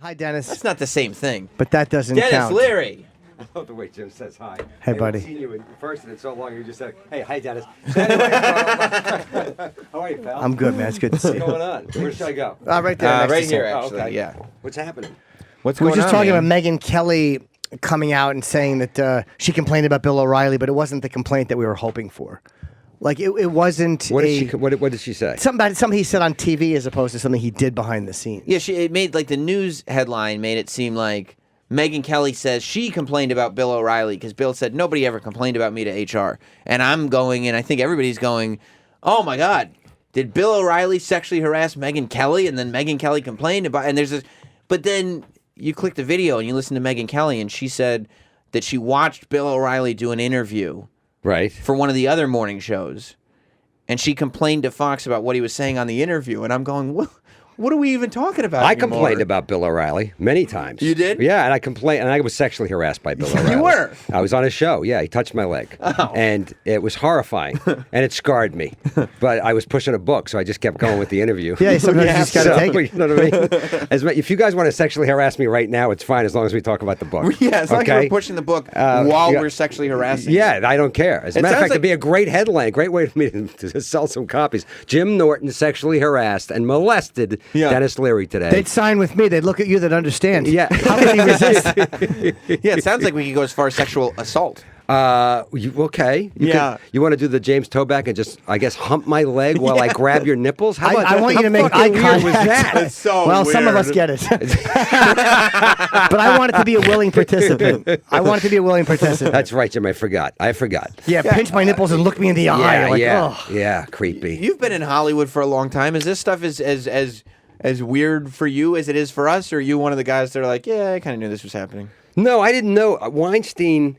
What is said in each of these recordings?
Hi, Dennis. That's not the same thing. But that doesn't Denis count. Leary. I love the way Jim says hi. Hey, I buddy. haven't seen you in person in so long. You just said, "Hey, hi, Dennis." Anyway, how are you, pal? I'm good, man. It's good to see What's you. going on? Where should I go? Right there. next Right to here, Sam. actually. okay. Yeah. What's happening? What's We going were just on, talking man? about Megyn Kelly coming out and saying that she complained about Bill O'Reilly, but it wasn't the complaint that we were hoping for. Like, it wasn't What did she say? something he said on TV as opposed to something he did behind the scenes. Yeah, it made like the news headline made it seem like Megyn Kelly says she complained about Bill O'Reilly because Bill said nobody ever complained about me to HR, and I'm going, and I think everybody's going, oh my God, did Bill O'Reilly sexually harass Megyn Kelly, and then Megyn Kelly complained about, and there's this, but then you click the video and you listen to Megyn Kelly, and she said that she watched Bill O'Reilly do an interview Right. for one of the other morning shows, and she complained to Fox about what he was saying on the interview, and I'm going, what are we even talking about I anymore? complained about Bill O'Reilly many times. You did? Yeah, and I complained, and I was sexually harassed by Bill O'Reilly. You were? I was on his show. Yeah, he touched my leg, and it was horrifying, and it scarred me. But I was pushing a book, so I just kept going with the interview. Yeah, sometimes you just got to take it. You know what I mean? If you guys want to sexually harass me right now, it's fine as long as we talk about the book. Yeah, as long as we're pushing the book while yeah. we're sexually harassing. Yeah, I don't care. As a It matter of sounds fact, like- it'd be a great headline, great way for me to sell some copies. Jim Norton sexually harassed and molested Denis Leary today. They'd sign with me. They'd look at you. They'd understand. Yeah. How can he resist? Yeah, it sounds like we could go as far as sexual assault. Okay. You want to do the James Toback and just, I guess, hump my leg while I grab your nipples? How about I want you to make eye weird contact. was that? It's so Well, some of us get it. But I want it to be a willing participant. That's right, Jim. I forgot. Yeah, pinch my nipples and look me in the eye. Like, ugh. Yeah, creepy. You've been in Hollywood for a long time. Is this stuff as weird for you as it is for us, or are you one of the guys that are like, yeah, I kind of knew this was happening? No, I didn't know. Weinstein,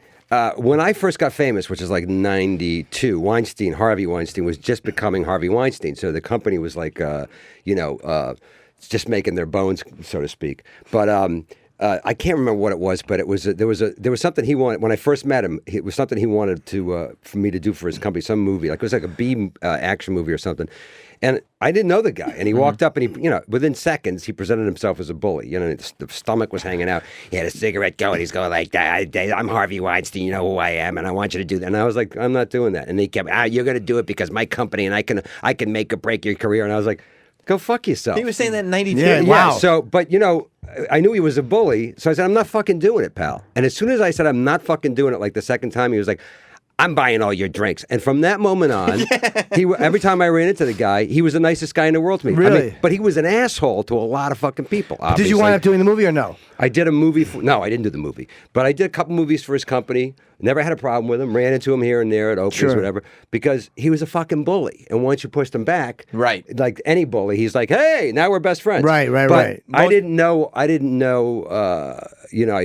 when I first got famous, which is like 92, Harvey Weinstein was just becoming Harvey Weinstein. So the company was like, just making their bones, so to speak. But I can't remember what it was, but it was there was something he wanted when I first met him. It was something he wanted to for me to do for his company, some movie, like it was like a B action movie or something. And I didn't know the guy, and he walked up, and he, within seconds, he presented himself as a bully. The stomach was hanging out. He had a cigarette going. He's going like, "I'm Harvey Weinstein. You know who I am, and I want you to do that." And I was like, "I'm not doing that." And he kept, "You're going to do it because my company, and I can make or break your career." And I was like, "Go fuck yourself." He was saying that in 92. Yeah, Yeah, wow. so, but I knew he was a bully, so I said, I'm not fucking doing it, pal. And as soon as I said, I'm not fucking doing it, like the second time, he was like, I'm buying all your drinks. And from that moment on, every time I ran into the guy, he was the nicest guy in the world to me. Really? But he was an asshole to a lot of fucking people, obviously. Did you wind up doing the movie or no? I did a movie no, I didn't do the movie. But I did a couple movies for his company. Never had a problem with him. Ran into him here and there at openings, whatever. Because he was a fucking bully. And once you pushed him back, Right. like any bully, he's like, hey, now we're best friends. Right. But I didn't know, I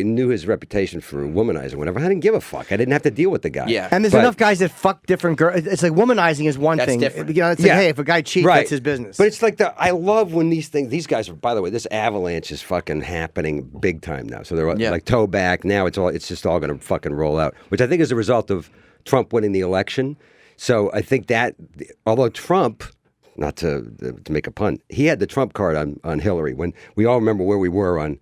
knew his reputation for womanizing, whatever. I didn't give a fuck. I didn't have to deal with the guy. Yeah. And there's enough guys that fuck different girls. It's like womanizing is one That's thing. different. It's like, hey, if a guy cheats, Right. that's his business. But it's like I love when these guys are, by the way, this avalanche is fucking happening big time now. So they're like toe back. Now it's just all going to fucking roll out, which I think is a result of Trump winning the election. So I think that, although Trump, not to make a pun, he had the Trump card on Hillary, when we all remember where we were on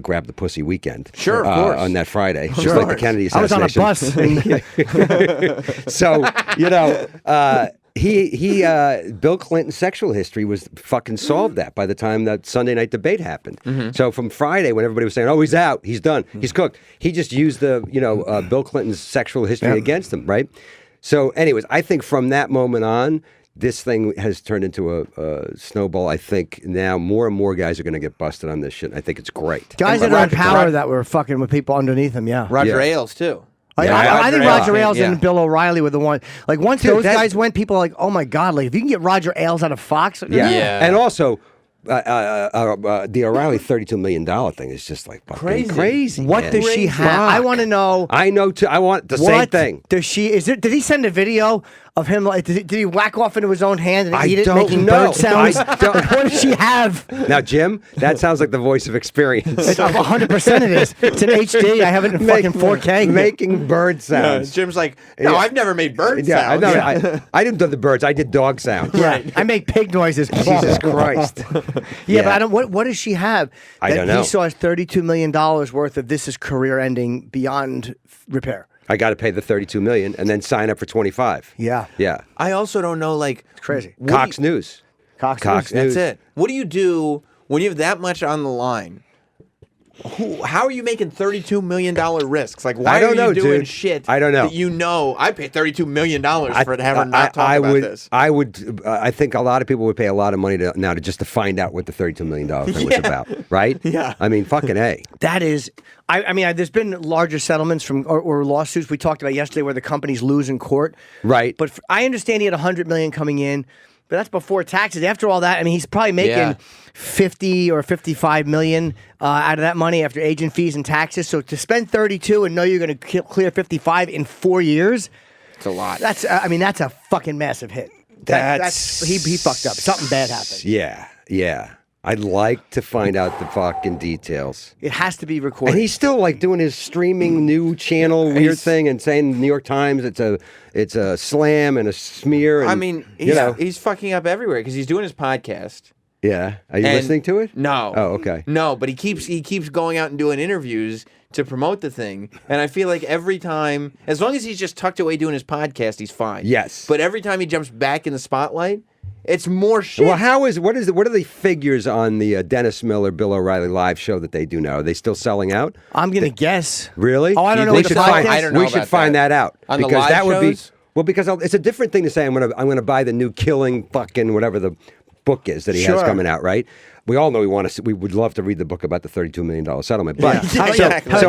Grab the Pussy weekend. Sure, of course. On that Friday. Just like the Kennedy assassination. I was on a bus. So, Bill Clinton's sexual history was fucking solved that by the time that Sunday night debate happened. Mm-hmm. So from Friday, when everybody was saying, "Oh, he's out, he's done, he's cooked," he just used Bill Clinton's sexual history against him, right? So, anyways, I think from that moment on, this thing has turned into a snowball. I think now more and more guys are going to get busted on this shit. And I think it's great. Guys that are in power that were fucking with people underneath them, yeah. Roger Ailes, too. I think Roger Ailes yeah. and Bill O'Reilly were the one. Like, once those guys went, people are like, oh my God, like, if you can get Roger Ailes out of Fox. Yeah. And also, the O'Reilly $32 million thing is just like fucking crazy. What man. does she have? I want to know. I know too. I want the same thing. Does she? Did he send a video of him? Like, did he whack off into his own hand and I eat it, don't making know. bird sounds? I don't- What does she have? Now, Jim, that sounds like the voice of experience. It's 100% it is. It's in HD. I have it in fucking 4K. Making bird sounds. Jim's like, no, I've never made bird Yeah, sounds. I didn't do the birds. I did dog sounds. Right. I make pig noises. Jesus Christ. Yeah, but I don't. What does she have? I that don't know. He saw $32 million worth of this is career ending beyond repair. I got to pay the $32 million and then sign up for 25. Yeah. Yeah. I also don't know, like, It's crazy. Cox News. Cox Cox News. News. that's it. What do you do when you have that much on the line? How are you making $32 million risks? Like, why I don't are you know, doing dude. shit I don't know. that you know? I paid $32 million for to have her not talk I about would, this. I would. I think a lot of people would pay a lot of money now to just to find out what the $32 million thing was about, right? Yeah. I mean, fucking A. That is, I mean, there's been larger settlements from or lawsuits we talked about yesterday where the companies lose in court. Right. But I understand he had $100 million coming in, but that's before taxes. After all that, I mean, he's probably making 50 or 55 million out of that money after agent fees and taxes. So to spend 32 and know you're going to clear 55 in 4 years, It's a lot. that's I mean, that's a fucking massive hit. That's he fucked up. Something bad happened. Yeah. Yeah. I'd like to find out the fucking details. It has to be recorded. And he's still like doing his streaming new channel weird He's- thing and saying the New York Times it's a slam and a smear. And, I mean, he's fucking up everywhere because he's doing his podcast. Yeah. Are you And- listening to it? No. Oh, okay. No, but he keeps going out and doing interviews to promote the thing. And I feel like every time, as long as he's just tucked away doing his podcast, he's fine. Yes. But every time he jumps back in the spotlight, it's more shit. Well, what are the figures on the Dennis Miller, Bill O'Reilly live show that they do now? Are they still selling out? I'm going to guess. Really? Oh, I don't know We what should the find. podcast- I don't know We should about find that. that out On the because live that would be shows? well. Because it's a different thing to say I'm gonna buy the new Killing fucking whatever the book is that he has Sure. coming out. Right? We all know we would love to read the book about the $32 million settlement, but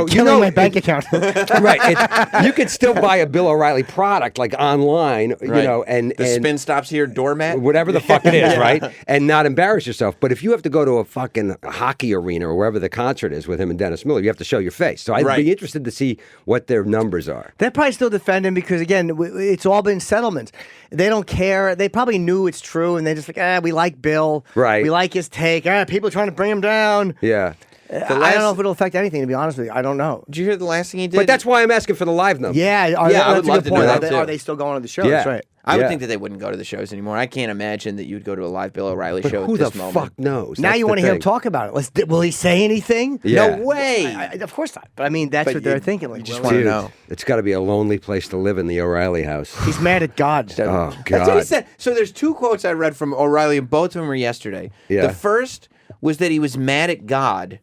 Killing my bank account. right, you could still buy a Bill O'Reilly product like online, you Right. know, and the spin stops here doormat. whatever the fuck it is, right? And not embarrass yourself. But if you have to go to a fucking hockey arena or wherever the concert is with him and Dennis Miller, you have to show your face. So I'd Right. be interested to see what their numbers are. They'll probably still defend him because, again, it's all been settlements. They don't care. They probably knew it's true, and they just like, we like Bill. Right. We like his take. People are trying to bring him down. Yeah. I don't know if it'll affect anything, to be honest with you. I don't know. Did you hear the last thing he did? But that's why I'm asking for the live number. Yeah, Yeah, I would that's a love good to know point. that, too. Are they still going to the show? Yeah. That's right. I would Yeah. think that they wouldn't go to the shows anymore. I can't imagine that you'd go to a live Bill O'Reilly But show who at the this moment. fuck knows? Now That's you the want to hear him thing. talk about it. Will he say anything? Yeah. No way. Of course not. But I mean, that's But what they're you- thinking. Like, you just well, wanna Dude, know. it's got to be a lonely place to live in the O'Reilly house. he's mad at God. Oh, God. That's what he said. So there's two quotes I read from O'Reilly, and both of them were yesterday. Yeah. The first was that he was mad at God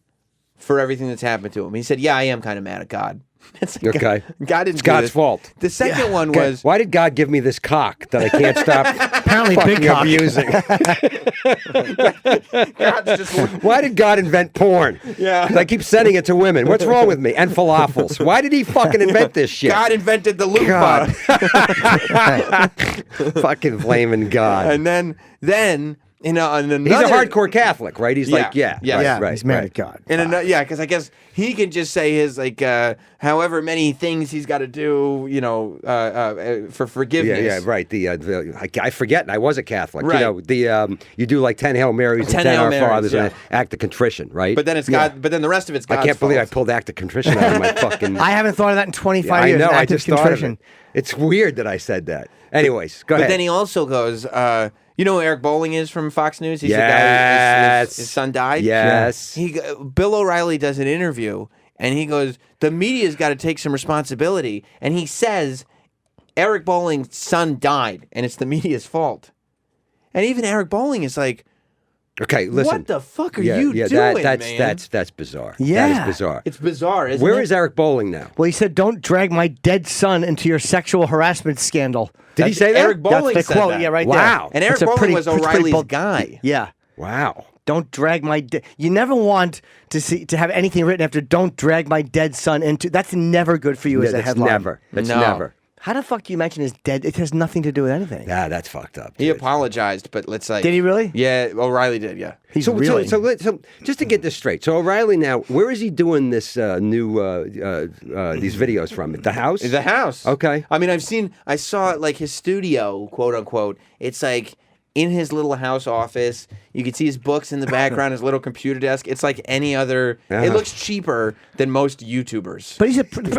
for everything that's happened to him. He said, "Yeah, I am kind of mad at God." It's like, Okay. God didn't It's do God's this. fault. The second one Okay, was why did God give me this cock that I can't stop Apparently, fucking big cock. abusing? God's just Why did God invent porn? Yeah. 'Cause I keep sending it to women. What's wrong with me? And falafels. Why did he fucking invent this shit? God invented the loop God. bot. Fucking blaming God. And then in another, He's a hardcore Catholic, right? He's like, Yeah. yeah, Yeah. right, right, he's mad right. at God. because I guess he can just say his like however many things he's got to do, for forgiveness. Yeah, right. I forget. I was a Catholic. Right. You know, you do like 10 Hail Marys 10 and 10 Hail Our Marys, Fathers yeah. and an act of contrition, right? But then it's God. But then the rest of it's God's I can't believe I fault. pulled act of contrition out of my fucking. I haven't thought of that in 25 I years. know. I Active just thought of contrition. it. It's weird that I said that. Anyways, go But ahead. then he also goes, you know who Eric Bowling is from Fox News? He's the guy Yes. his son died. Yes. Bill O'Reilly does an interview, and he goes, the media's got to take some responsibility. And he says, Eric Bowling's son died, and it's the media's fault. And even Eric Bowling is like, Okay, listen. what the fuck are you doing, that's man? that's bizarre. Yeah. That is bizarre. It's bizarre, isn't it? Where is Eric Bowling now? Well, he said, "Don't drag my dead son into your sexual harassment scandal." Did he say that? Eric Bowling That's the said quote. that. Yeah, right Wow. there. And Eric It's a Bowling pretty- was it's pretty O'Reilly's bold- guy. Yeah. Wow. Don't drag my. You never want to have anything written after "Don't drag my dead son into." That's never good for you as a That's headline. never. That's No. never. How the fuck do you mention his dead? It has nothing to do with anything. Yeah, that's fucked up. He dude. apologized, but let's like. Did he really? Yeah, O'Reilly did. Yeah. He's So, really. so just to get this straight, so O'Reilly now, where is he doing this new these videos from? The house? The house. Okay. I mean, I saw like his studio, quote unquote. It's like in his little house office. You can see his books in the background, his little computer desk. It's like any other. It looks cheaper than most YouTubers. But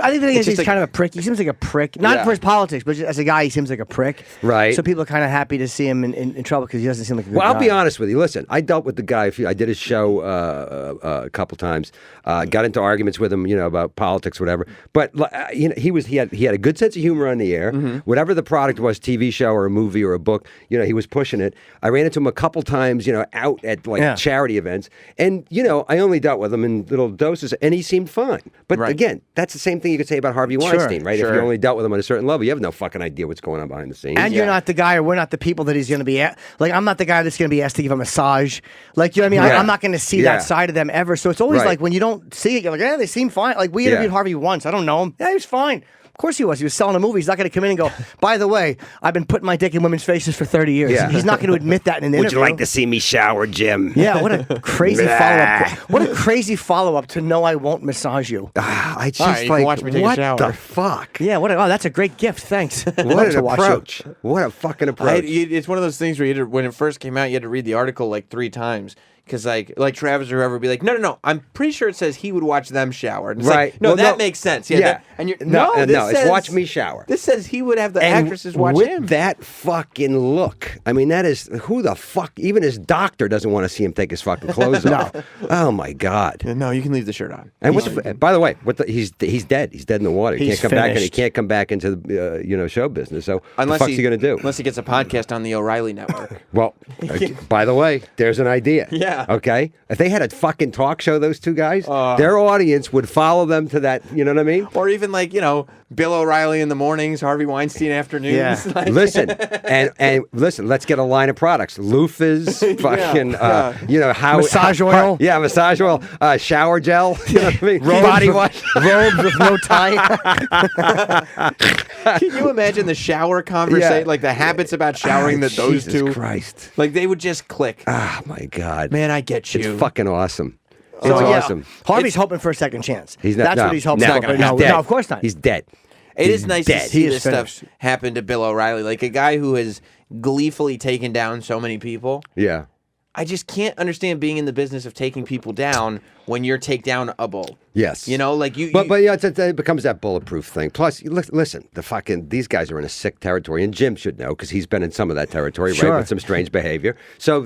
I think he's just like- kind of a prick. He seems like a prick. Not Yeah. for his politics, but just as a guy, he seems like a prick. Right. So people are kind of happy to see him in trouble because he doesn't seem like a good Well, I'll guy. be honest with you. Listen, I dealt with the guy. I did his show a couple times. Got into arguments with him, about politics, whatever. But he had a good sense of humor on the air. Whatever the product was, TV show or a movie or a book, he was pushing it. I ran into him a couple times, out at charity events, and I only dealt with him in little doses, and he seemed fine. But again, that's the same thing you could say about Harvey Weinstein, right? Sure. If you only dealt with him on a certain level, you have no fucking idea what's going on behind the scenes. And you're not the guy, or we're not the people that he's going to be at. Like, I'm not the guy that's going to be asked to give a massage. Like, you know what I mean? Yeah. I'm not going to see Yeah. that side of them ever. So it's always Right. like when you don't see it, you're like, they seem fine. Like, we interviewed Harvey once. I don't know him. Yeah, he was fine. Of course he was. He was selling a movie. He's not going to come in and go, by the way, I've been putting my dick in women's faces for 30 years. Yeah. He's not going to admit that in an Would interview. you like to see me shower, Jim? Yeah, what a crazy follow-up. What a crazy follow-up to know I won't massage you. I just All right, you can watch me take a what shower. the fuck? Yeah, that's a great gift. Thanks. What Love an to watch you. approach. What a fucking approach. It's one of those things where when it first came out, you had to read the article like 3 times. Because like Travis or whoever would be like, no, I'm pretty sure it says he would watch them shower. And it's Right. like, no, Well, that no. makes sense. Yeah. Yeah. And you're No, this no, it's says, watch me shower. This says he would have the And actresses watch with him. that fucking look, I mean, that is who the fuck. Even his doctor doesn't want to see him take his fucking clothes off. Oh my god! No, you can leave the shirt on. And by the way, he's dead. He's dead in the water. He He's can't come back, and he finished. can't come back into the show business. So what the fuck's he going to do? Unless he gets a podcast on the O'Reilly Network. Well, by the way, there's an idea. Yeah. Okay. If they had a fucking talk show, those two guys, their audience would follow them to that. You know what I mean? Or even like, Bill O'Reilly in the mornings, Harvey Weinstein afternoons. Yeah. Like- Listen, and listen. Let's get a line of products: loofahs, fucking, how Massage oil. Yeah, massage oil, shower gel. You know what I mean? Body wash. Robes with no tie. Can you imagine the shower conversation, Yeah. like the habits about showering that those Jesus two, Christ. like they would just click. Oh my God, Man, I get you. it's fucking awesome. It's So, yeah, awesome. Harvey's hoping for a second chance. He's not. That's no, what he's hoping no, for. But he's no, dead. no, of course not. He's dead. It is nice dead. to see He is this stuff finished. happen to Bill O'Reilly, like a guy who has gleefully taken down so many people. Yeah. I just can't understand being in the business of taking people down when you're takedownable. Yes. Like you. But it becomes that bulletproof thing. Plus, listen, these guys are in a sick territory, and Jim should know because he's been in some of that territory, Sure. right, with some strange behavior. So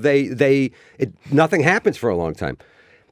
nothing happens for a long time.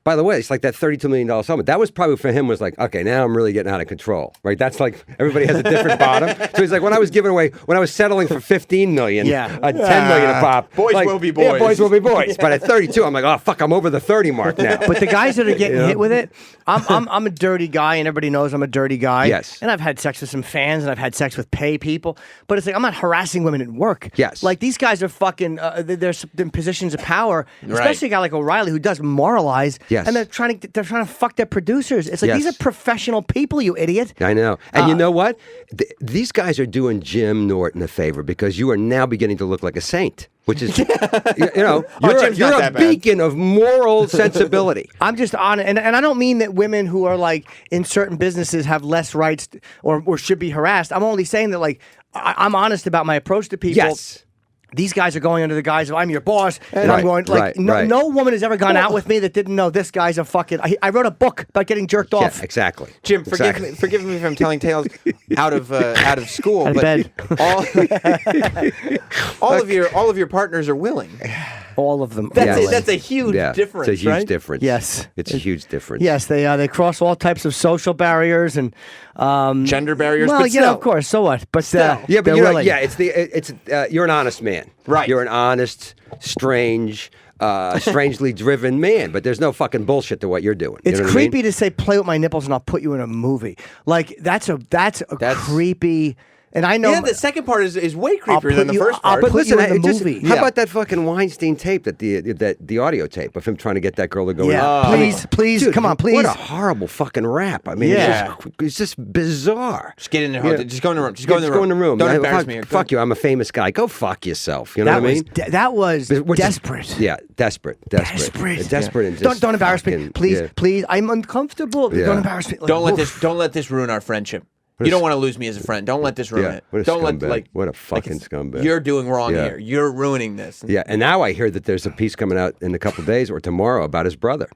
By the way, it's like that $32 million settlement. That was probably for him was like, okay, now I'm really getting out of control, right? That's like everybody has a different bottom. So he's like, when I was settling for $15 million, Yeah. $10 million a pop, Boys like, will be Yeah, boys. boys will be boys. But at 32, I'm like, oh fuck, I'm over the 30 mark now. But the guys that are getting hit with it, I'm a dirty guy, and everybody knows I'm a dirty guy. Yes. And I've had sex with some fans, and I've had sex with pay people. But it's like I'm not harassing women at work. Yes. Like these guys are fucking. They're in positions of power, especially a guy like O'Reilly who does moralize. Yes. And they're trying to fuck their producers. It's like Yes. these are professional people, you idiot. I know. And you know what? These guys are doing Jim Norton a favor because you are now beginning to look like a saint, which is, you're Jim's not a that bad. beacon of moral sensibility. I'm just on it, and I don't mean that women who are like in certain businesses have less rights or should be harassed. I'm only saying that like I'm honest about my approach to people. Yes. These guys are going under the guise of I'm your boss, and Right, I'm going like right. no woman has ever gone out with me that didn't know this guy's a fucking. I wrote a book about getting jerked off. Yeah, exactly. Jim, Exactly. forgive me if I'm telling tales out of school, Out of but bed. all of your partners are willing. All of them. That's a huge difference. It's a huge right? difference. Yes. It's a huge difference. Yes, they cross all types of social barriers and Gender barriers. Well, but yeah, still. of course. So what? But Yeah, but they're willing. you're an honest man. Right. You're an honest, strange, strangely driven man. But there's no fucking bullshit to what you're doing. It's you know what creepy to say play with my nipples and I'll put you in a movie. Like that's a creepy And I know. Yeah, the second part is way creepier than the first part. But But listen, in the movie. how about that fucking Weinstein tape, the audio tape of him trying to get that girl to go Yeah, in? please, Dude, come on, please. What a horrible fucking rap. I mean, it's just bizarre. Just get in there. Just go in the room. Just go in the room. Go in the room. Don't embarrass me. Fuck you. I'm a famous guy. Go fuck yourself. You know what I mean? That was Which is- desperate. Yeah, desperate. Desperate. And just Don't embarrass me, fucking- please, yeah. please. I'm uncomfortable. Yeah. Don't embarrass me. Like, Don't oof. let this ruin our friendship. You don't want to lose me as a friend. Don't let this ruin it. What a don't scumbag. What a fucking scumbag. You're doing wrong Yeah. here. You're ruining this. Yeah, and now I hear that there's a piece coming out in a couple of days or tomorrow about his brother.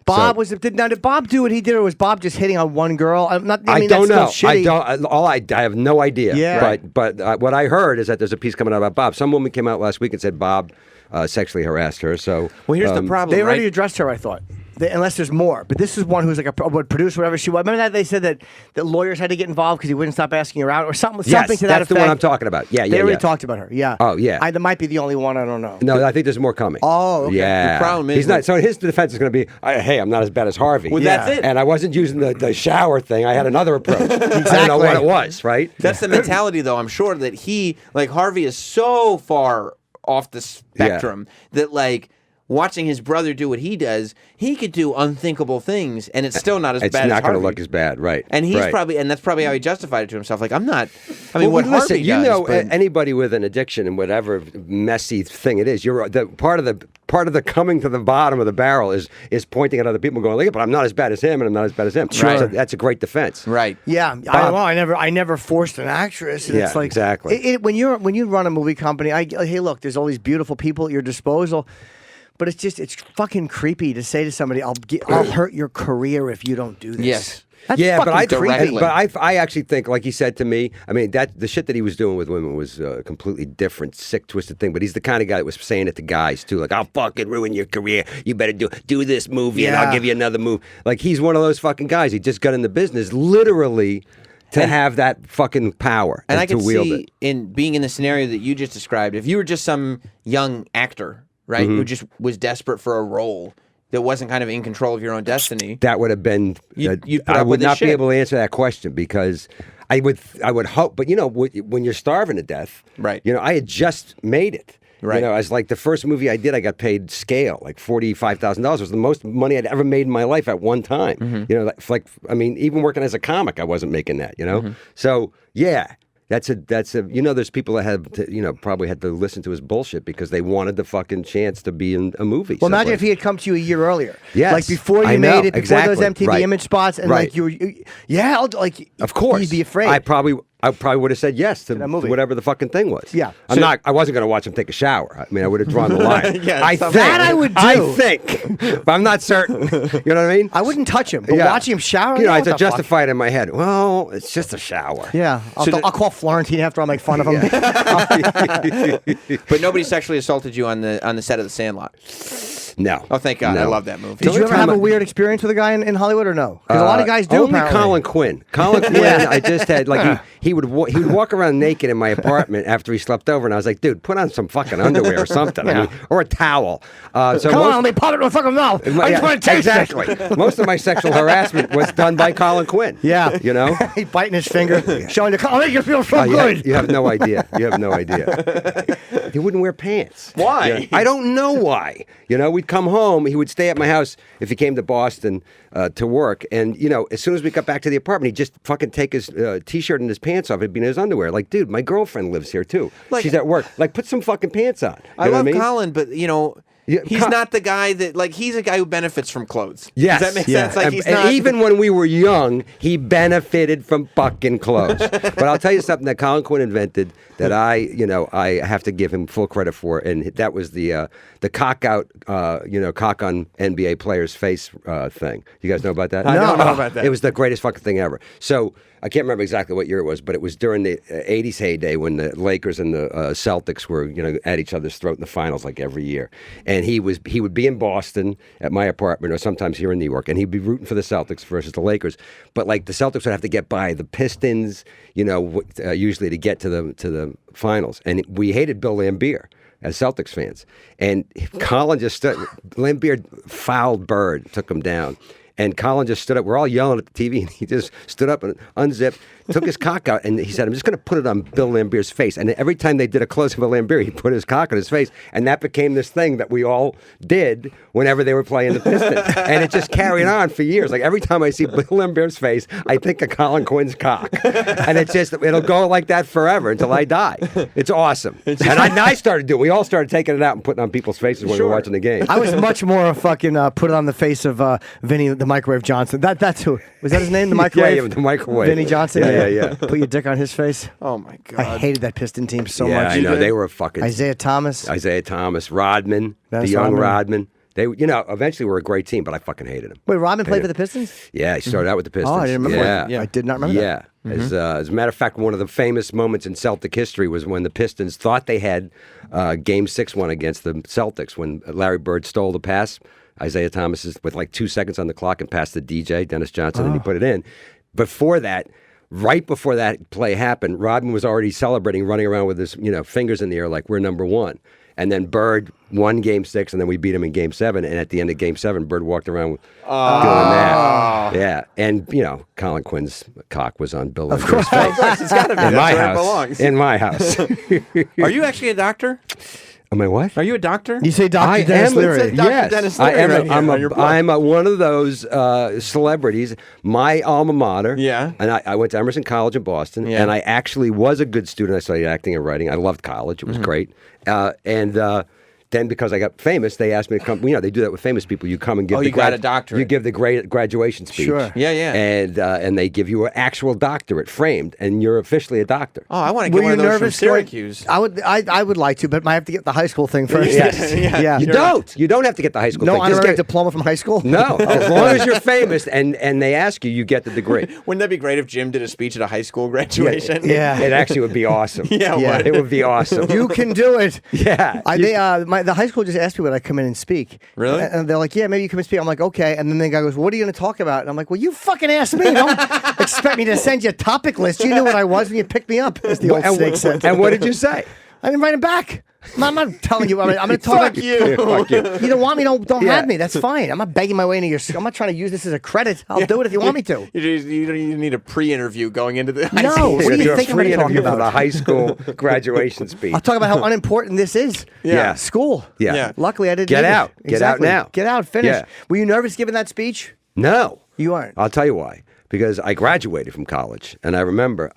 Bob did Bob do what he did, or was Bob just hitting on one girl? I mean, don't know. that's still shitty. I have no idea. Yeah. But what I heard is that there's a piece coming out about Bob. Some woman came out last week and said Bob sexually harassed her. So Well, here's the problem. They already right? addressed her, I thought. Unless there's more. But this is one who's like a producer, whatever she was. Remember that they said that lawyers had to get involved because he wouldn't stop asking her out or something to that effect? that's the one I'm talking about. Yeah, They already talked about her. Yeah. Oh, yeah. That might be the only one. I don't know. No, I think there's more coming. Oh, okay. Yeah. The problem is he's not. So his defense is going to be, hey, I'm not as bad as Harvey. Well, that's it. And I wasn't using the shower thing. I had another approach. I don't know what it was, right? That's the mentality, though. I'm sure that Harvey is so far off the spectrum that watching his brother do what he does, he could do unthinkable things, and it's still not as bad as Harvey. It's not going to look as bad, right? And he's right. and that's probably how he justified it to himself. Like, I'm not. I mean, what listen, Harvey you does, know, but- anybody with an addiction and whatever messy thing it is, you're the part of the coming to the bottom of the barrel is pointing at other people, and going, "Look, but I'm not as bad as him, and I'm not as bad as him." Sure. So that's a great defense, right? Yeah, I never forced an actress. And Yeah, it's like, exactly. When you run a movie company, hey, look, there's all these beautiful people at your disposal, but it's fucking creepy to say to somebody, "I'll hurt your career if you don't do this." Yes. That's yeah, but fucking creepy. I actually think, like he said to me, I mean, that the shit that he was doing with women was a completely different, sick, twisted thing. But he's the kind of guy that was saying it to guys too, like, "I'll fucking ruin your career. You better do this movie, and I'll give you another movie." Like, he's one of those fucking guys. He just got in the business, literally, to have that fucking power And I to can wield see it. in being in the scenario that you just described, if you were just some young actor, right, who just was desperate for a role that wasn't kind of in control of your own destiny, That would have been. You'd put I up would with this not be shit. able to answer that question because I would hope. But you know, when you're starving to death, Right. You know, I had just made it. Right. You know, as like the first movie I did, I got paid scale, like $45,000 was the most money I'd ever made in my life at one time. Mm-hmm. You know, I mean, even working as a comic, I wasn't making that. You know, Mm-hmm. so yeah. That's a you know, there's people that have to, you know, probably had to listen to his bullshit because they wanted the fucking chance to be in a movie. Well, imagine someplace. if he had come to you a year earlier. Yes, Like before I you know, made it, before those exactly, MTV right. image spots, and Right. like Of course, you'd be afraid. I probably would have said yes to that movie. whatever the fucking thing was. Yeah. I wasn't going to watch him take a shower. I mean, I would have drawn the line. Yeah, I some- think. That I would do. I think, but I'm not certain. You know what I mean? I wouldn't touch him, but Yeah. watching him shower, You know, I what had to the fuck? justify it in my head. Well, it's just a shower. Yeah, I'll call Florentine after I make fun of him. but nobody sexually assaulted you on the set of The Sandlot. No. Oh, thank God! No. I love that movie. Did you ever have a time weird experience with a guy in Hollywood or no? Because a lot of guys do. Only apparently. Colin Quinn. Colin Quinn. I just had like he would walk around naked in my apartment after he slept over, and I was like, dude, put on some fucking underwear or something, I mean, or a towel. So Come on, let me pop it in my fucking mouth. I just want to taste exactly. Most of my sexual harassment was done by Colin Quinn. Yeah, you know, he biting his finger, showing the. I'll make you feel so good. You have no idea. You have no idea. He wouldn't wear pants. Why? Yeah. I don't know why. You know, we'd come home. He would stay at my house if he came to Boston to work. And, you know, as soon as we got back to the apartment, he'd just fucking take his T-shirt and his pants off. It'd be in his underwear. Like, dude, my girlfriend lives here, too. Like- She's at work. Like, put some fucking pants on. You I know love what I mean? Colin, but you know. Yeah, he's not the guy that he's a guy who benefits from clothes. Yes. Does that make Yeah. sense? Like and, he's and not even when we were young, he benefited from fucking clothes. But I'll tell you something that Colin Quinn invented that I have to give him full credit for, and that was the cock out, cock on NBA players' face thing. You guys know about that? I don't know about that. It was the greatest fucking thing ever. So I can't remember exactly what year it was, but it was during the 80s heyday when the Lakers and the Celtics were, at each other's throat in the finals like every year. And he would be in Boston at my apartment or sometimes here in New York, and he'd be rooting for the Celtics versus the Lakers. But like the Celtics would have to get by the Pistons, usually to get to the finals. And we hated Bill Laimbeer as Celtics fans. And Colin just Laimbeer fouled Bird, took him down. And Colin just stood up. We're all yelling at the TV, and he just stood up and unzipped, took his cock out, and he said, I'm just going to put it on Bill Laimbeer's face. And every time they did a close-up of Laimbeer, he put his cock on his face, and that became this thing that we all did whenever they were playing the Pistons. And it just carried on for years. Like, every time I see Bill Laimbeer's face, I think of Colin Quinn's cock. And it'll go like that forever until I die. It's awesome. And I started doing it. We all started taking it out and putting it on people's faces when we were watching the game. I was much more fucking put it on the face of Vinny the Microwave Johnson. That's who. Was that his name? The Microwave? Yeah, the Microwave. Vinny Johnson? Yeah. Put your dick on his face? Oh, my God. I hated that Piston team so Yeah, much. I know. They were fucking... Isaiah Thomas, Rodman, Dennis the young Rodman. Rodman. They, eventually were a great team, but I fucking hated them. Wait, Rodman played for the Pistons? Yeah, he started out with the Pistons. Oh, I didn't remember. Yeah. I did not remember that. Yeah. As a matter of fact, one of the famous moments in Celtic history was when the Pistons thought they had Game 6 won against the Celtics when Larry Bird stole the pass. Isaiah Thomas is with like 2 seconds on the clock and passed the DJ, Dennis Johnson, and he put it in. Before that, right before that play happened, Rodman was already celebrating, running around with his fingers in the air like we're number one. And then Bird won Game 6, and then we beat him in Game 7. And at the end of Game 7, Bird walked around doing that. Yeah. And, Colin Quinn's cock was on Bill Laimbeer's face. Of course, it's got to be. In my That's where it house. belongs. In my house. Are you actually a doctor? Am I what? Are you a doctor? You say Dr. I Dennis am. Leary. Dr. Yes, Dennis I am. Leary right here on your book. I'm one of those celebrities. My alma mater. Yeah. And I went to Emerson College in Boston. Yeah. And I actually was a good student. I studied acting and writing. I loved college. It was great. Then because I got famous, they asked me to come. They do that with famous people. You come and give. You got a doctorate. You give the graduation speech. Sure. Yeah. And they give you an actual doctorate framed, and you're officially a doctor. Oh, I want to Were get one you of those from nervous? Syracuse. I would like to, but I have to get the high school thing first. Yes. Yeah. You don't. You don't have to get the high school. No thing. Just honorary get- diploma from high school? No, as long as you're famous and they ask you, you get the degree. Wouldn't that be great if Jim did a speech at a high school graduation? Yeah. It actually would be awesome. Yeah, it Yeah. would. It would be awesome. You can do it. Yeah. The high school just asked me would I come in and speak. Really? And they're like, yeah, maybe you come and speak. I'm like, okay. And then the guy goes, what are you going to talk about? And I'm like, well, you fucking asked me. Don't expect me to send you a topic list. You knew what I was when you picked me up, as the old snake said. And what did you say? I didn't write him back. I'm not telling you. I'm going to talk. Fuck you. Fuck you. You don't want me, don't Yeah. have me. That's fine. I'm not begging my way into your. I'm not trying to use this as a credit. I'll do it if you want me to. You need a pre-interview going into the high No. school. What do you do a think I'm free gonna talk interview for about? the high school graduation speech. I'll talk about how unimportant this is. Yeah. School. Yeah. Yeah. Luckily, I didn't. Get need it. out. Get out Exactly. now. Get out. Finish. Yeah. Were you nervous giving that speech? No. You aren't. I'll tell you why. Because I graduated from college, and I remember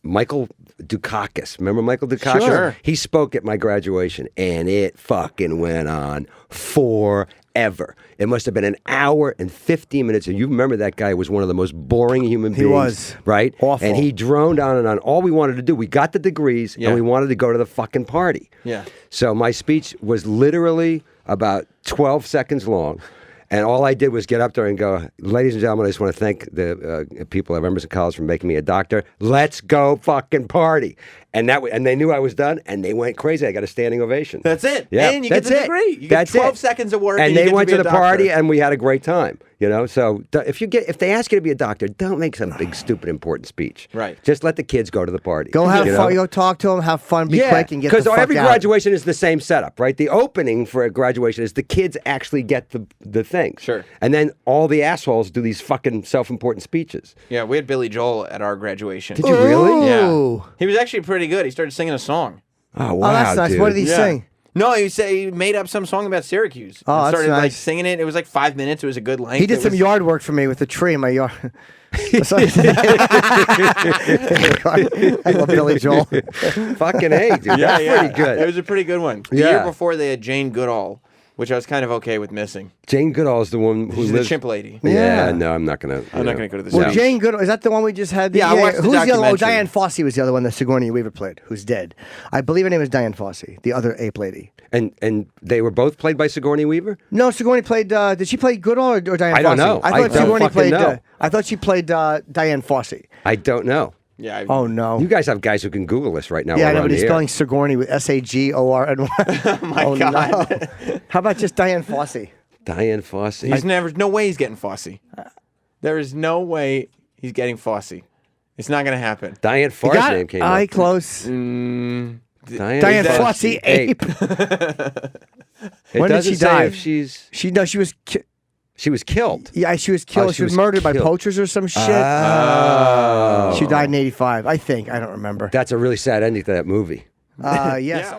Michael Dukakis. Remember Michael Dukakis? Sure. He spoke at my graduation, and it fucking went on forever. It must have been an hour and 15 minutes. And you remember that guy was one of the most boring human beings. was. Right? Awful. And he droned on and on. All we wanted to do, we got the degrees, Yeah. and we wanted to go to the fucking party. Yeah. So my speech was literally about 12 seconds long. And all I did was get up there and go, ladies and gentlemen, I just want to thank the people at Emerson College for making me a doctor. Let's go fucking party. And they knew I was done, and they went crazy. I got a standing ovation. That's it. Yeah, And you get that's the it. degree. You get That's 12 it. seconds of work. And you they get went be to a the doctor. party, and we had a great time. So if they ask you to be a doctor, don't make some big, stupid, important speech. Right. Just let the kids go to the party. Go have you know? fun. Go talk to them. Have fun. Be quick and get the because fuck every out. graduation is the same setup, right? The opening for a graduation is the kids actually get the things. Sure. And then all the assholes do these fucking self-important speeches. Yeah, we had Billy Joel at our graduation. Did you really? Ooh. Yeah. He was actually pretty good. He started singing a song. Oh, wow, Oh, that's nice. dude. What did he sing? No, he made up some song about Syracuse. Oh, and that's started like nice. singing it. It was like 5 minutes. It was a good length. He did It some was- yard work for me with the tree in my yard. I love Billy Joel. Fucking A, dude. Yeah, That's pretty good. It was a pretty good one. The Yeah. year before, they had Jane Goodall, which I was kind of okay with missing. Jane Goodall is the one who She's the lives... chimp lady. Yeah, Yeah. no, I'm not going to... I'm not going to go to the Well, stage. Jane Goodall, is that the one we just had? Yeah, I watched the Who's the other one? Oh, documentary. Diane Fossey was the other one that Sigourney Weaver played, who's dead. I believe her name is Diane Fossey, the other ape lady. And they were both played by Sigourney Weaver? No, Sigourney played. Did she play Goodall or Diane Fossey? I don't know. I I thought don't Sigourney fucking played. know. I thought she played Diane Fossey. I don't know. Yeah. Oh no. You guys have guys who can Google this right now. Yeah, I while know, we're on but he's the air. spelling Sigourney with S-A-G-O-R-N-Y. Oh my God. No. How about just Diane Fossey? Diane Fossey. He's no way he's getting Fossey. There is no way he's getting Fossey. It's not going to happen. Diane You Farr's got name it? came Aye, up. close. Diane Diane Fossey, ape. It When did doesn't she say die? if she's... She was. She was killed. Yeah, she was killed. She was murdered by poachers or some shit. Oh. She died in '85, I think. I don't remember. That's a really sad ending to that movie. Yes.